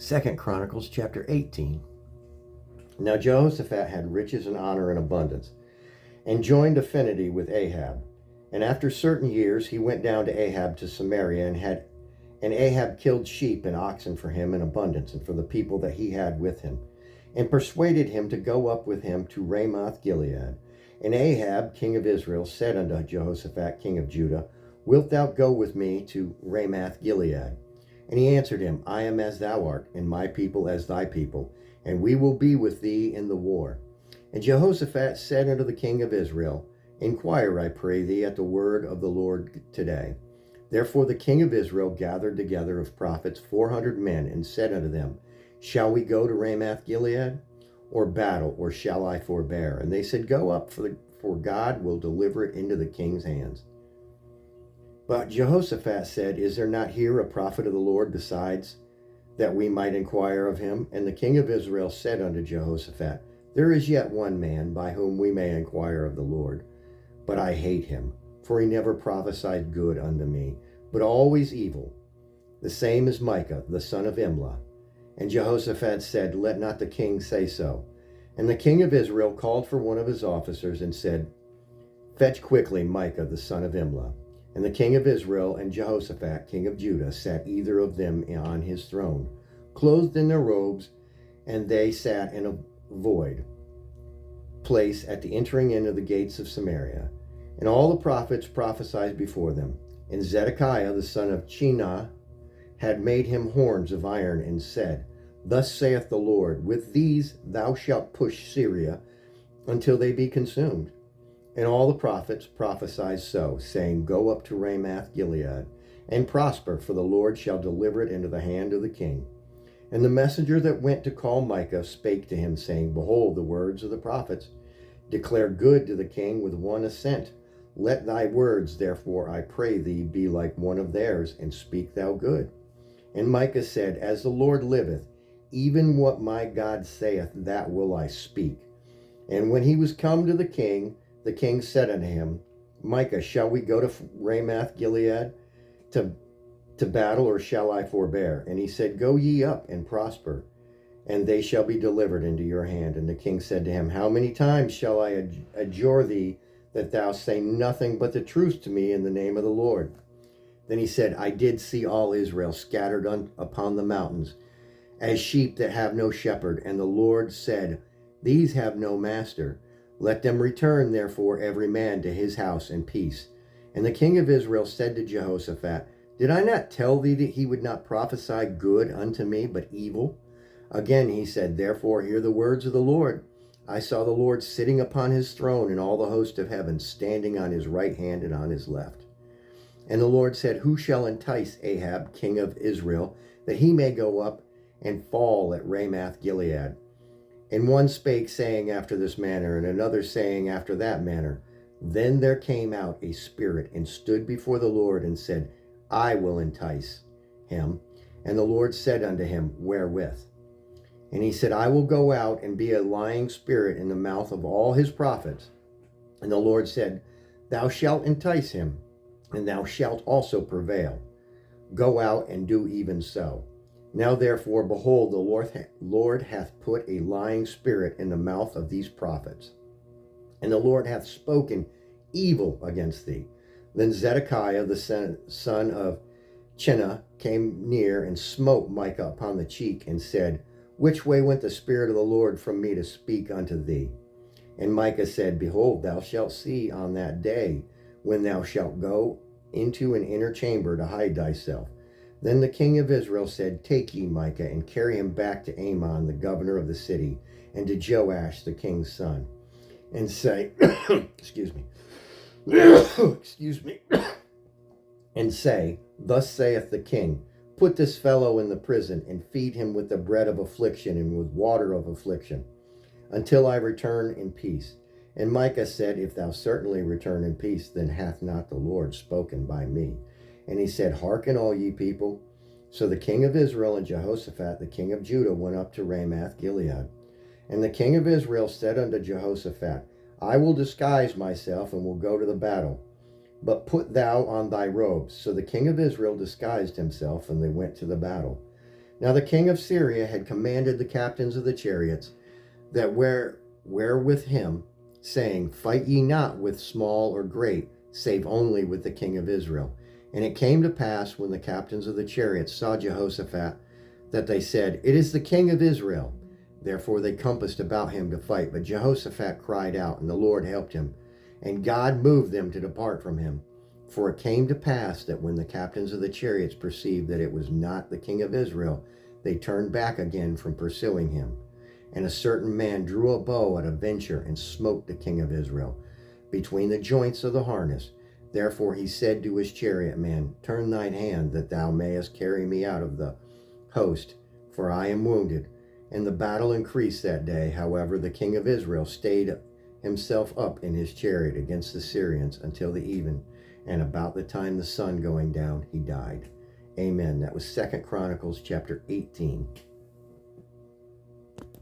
2 Chronicles chapter 18. Now Jehoshaphat had riches and honor in abundance, and joined affinity with Ahab. And after certain years he went down to Ahab to Samaria, and Ahab killed sheep and oxen for him in abundance, and for the people that he had with him, and persuaded him to go up with him to Ramoth Gilead. And Ahab, king of Israel, said unto Jehoshaphat, king of Judah, Wilt thou go with me to Ramoth Gilead? And he answered him, I am as thou art, and my people as thy people, and we will be with thee in the war. And Jehoshaphat said unto the king of Israel, Inquire, I pray thee, at the word of the Lord today. Therefore the king of Israel gathered together of prophets 400 men, and said unto them, Shall we go to Ramoth Gilead, or battle, or shall I forbear? And they said, Go up, for God will deliver it into the king's hands. But Jehoshaphat said, Is there not here a prophet of the Lord besides, that we might inquire of him? And the king of Israel said unto Jehoshaphat, There is yet one man by whom we may inquire of the Lord, but I hate him, for he never prophesied good unto me, but always evil. The same is Micah, the son of Imlah. And Jehoshaphat said, Let not the king say so. And the king of Israel called for one of his officers, and said, Fetch quickly Micah, the son of Imlah. And the king of Israel and Jehoshaphat, king of Judah, sat either of them on his throne, clothed in their robes, and they sat in a void place at the entering in of the gates of Samaria. And all the prophets prophesied before them. And Zedekiah, the son of Chenaanah, had made him horns of iron, and said, Thus saith the Lord, With these thou shalt push Syria until they be consumed. And all the prophets prophesied so, saying, Go up to Ramoth Gilead, and prosper, for the Lord shall deliver it into the hand of the king. And the messenger that went to call Micah spake to him, saying, Behold, the words of the prophets declare good to the king with one assent. Let thy words, therefore, I pray thee, be like one of theirs, and speak thou good. And Micah said, As the Lord liveth, even what my God saith, that will I speak. And when he was come to the king said unto him, Micah, shall we go to Ramoth Gilead to battle, or shall I forbear? And he said, Go ye up and prosper, and they shall be delivered into your hand. And the king said to him, How many times shall I adjure thee that thou say nothing but the truth to me in the name of the Lord? Then he said, I did see all Israel scattered upon the mountains, as sheep that have no shepherd. And the Lord said, These have no master. Let them return, therefore, every man to his house in peace. And the king of Israel said to Jehoshaphat, Did I not tell thee that he would not prophesy good unto me, but evil? Again he said, Therefore hear the words of the Lord. I saw the Lord sitting upon his throne, and all the host of heaven standing on his right hand and on his left. And the Lord said, Who shall entice Ahab, king of Israel, that he may go up and fall at Ramoth Gilead? And one spake, saying after this manner, and another saying after that manner. Then there came out a spirit, and stood before the Lord, and said, I will entice him. And the Lord said unto him, Wherewith? And he said, I will go out and be a lying spirit in the mouth of all his prophets. And the Lord said, Thou shalt entice him, and thou shalt also prevail. Go out and do even so. Now therefore, behold, the Lord hath put a lying spirit in the mouth of these prophets, and the Lord hath spoken evil against thee. Then Zedekiah, the son of Chenaanah, came near and smote Micah upon the cheek, and said, Which way went the Spirit of the Lord from me to speak unto thee? And Micah said, Behold, thou shalt see on that day, when thou shalt go into an inner chamber to hide thyself. Then the king of Israel said, Take ye Micah, and carry him back to Amon, the governor of the city, and to Joash, the king's son, and say, excuse me, and say, Thus saith the king, Put this fellow in the prison, and feed him with the bread of affliction and with water of affliction, until I return in peace. And Micah said, If thou certainly return in peace, then hath not the Lord spoken by me. And he said, Hearken, all ye people. So the king of Israel and Jehoshaphat, the king of Judah, went up to Ramoth Gilead. And the king of Israel said unto Jehoshaphat, I will disguise myself, and will go to the battle. But put thou on thy robes. So the king of Israel disguised himself, and they went to the battle. Now the king of Syria had commanded the captains of the chariots that were with him, saying, Fight ye not with small or great, save only with the king of Israel. And it came to pass, when the captains of the chariots saw Jehoshaphat, that they said, It is the king of Israel. Therefore they compassed about him to fight. But Jehoshaphat cried out, and the Lord helped him. And God moved them to depart from him. For it came to pass that when the captains of the chariots perceived that it was not the king of Israel, they turned back again from pursuing him. And a certain man drew a bow at a venture and smote the king of Israel between the joints of the harness. Therefore he said to his chariot man, Turn thine hand, that thou mayest carry me out of the host, for I am wounded. And the battle increased that day. However, the king of Israel stayed himself up in his chariot against the Syrians until the even, and about the time the sun going down, he died. Amen. That was 2 Chronicles chapter 18.